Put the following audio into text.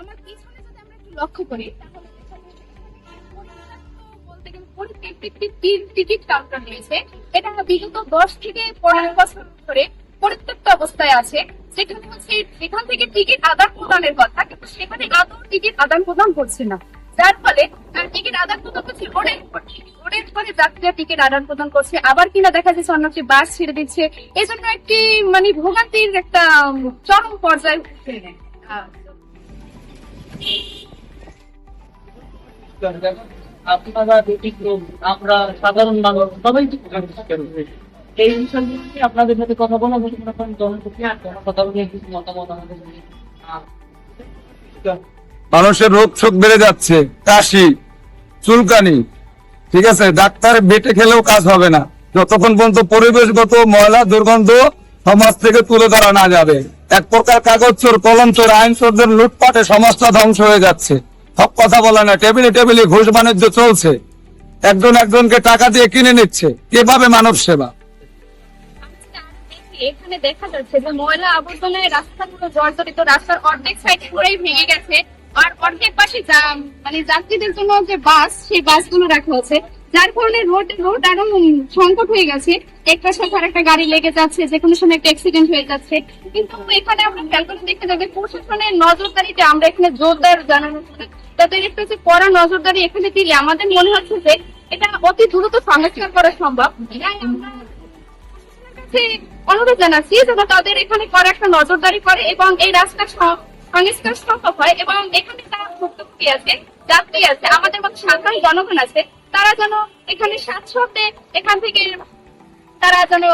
আমার পিছনে যদি আমরা একটু লক্ষ্য করি তাহলে বলতে গেলে টিকিট কাউন্টার রয়েছে। এটা বিগত 10 থেকে 15 বছর ধরে পরিত্যক্ত অবস্থায় আছে। সেখানে হচ্ছে এখান থেকে টিকিট আদান প্রদানের কথা, কিন্তু সেখানে আদৌ টিকিট আদান প্রদান করছে না। যার ফলে টিকিট আদান প্রদান করছে রোডের পরে যাত্রীরা টিকিট আদান প্রদান করছে, আবার কিনা দেখা যাচ্ছে অন্য একটি বাস ছেড়ে দিচ্ছে। এই জন্য একটি মানে ভোগান্তির একটা চরম পর্যায়ে উঠছে। আপনারা আমরা সাধারণ মানুষ সবাই এই বিষয়গুলো নিয়ে আপনাদের সাথে কথা বলা জনপ্রতি আর কথা বলে কিছু মতামত আমাদের মানুষের রোগ শোক বেড়ে যাচ্ছে, কাশি, চুলকানি, ঠিক আছে, ডাক্তার বেটে খেলেও কাজ হবে না যতক্ষণ পর্যন্ত পরিবেশগত ময়লা দুর্গন্ধ সমাজ থেকে তুলে ধরা না যাবে। এক প্রকার কাগজ চোর, কলম চোর, আইন চোরদের লুটপাটে সমাজটা ধ্বংস হয়ে যাচ্ছে। সব কথা বলে না, টেবিলে টেবিলে ঘুষ বাণিজ্য চলছে, একজন একজনকে টাকা দিয়ে কিনে নিচ্ছে। কিভাবে মানব সেবা? এখানে দেখা যাচ্ছে যে ময়লা আবর্জনায় রাস্তাগুলো জর্জরিত, রাস্তার অর্ধেক সাইড পুরোই ভেঙে গেছে। আর অর্ধেক পাশে মানে যাত্রীদের জন্য যে বাস, সেই বাসগুলো রাখা হচ্ছে, যার কারণে রোড আরো সংকট হয়ে গেছে। একটা সাথে আরেকটা গাড়ি লেগে যাচ্ছে, যে কোনো সময় একটা অ্যাক্সিডেন্ট হয়ে যাচ্ছে। কিন্তু এখানে আমরা খেয়াল করে দেখতে যাবে প্রশাসনের নজরদারিতে আমরা এখানে জোরদার জানানো, তাদের একটু যে কড়া নজরদারি এখানে দিলে আমাদের মনে হচ্ছে যে এটা অতি দ্রুত সংস্কার করা সম্ভব। তাই আমরা অনুরোধ জানাচ্ছি যেন তাদের এখানে করে একটা নজরদারি করে এবং এই রাস্তা সংস্কার সম্ভব হয়, এবং এখানে যারা ভুক্তভোগী আছে, যাত্রী আছে, আমাদের মতো সাধারণ জনগণ আছে, তারা যেন এখানে স্বাচ্ছন্দ্যে এখান থেকে তারা যেন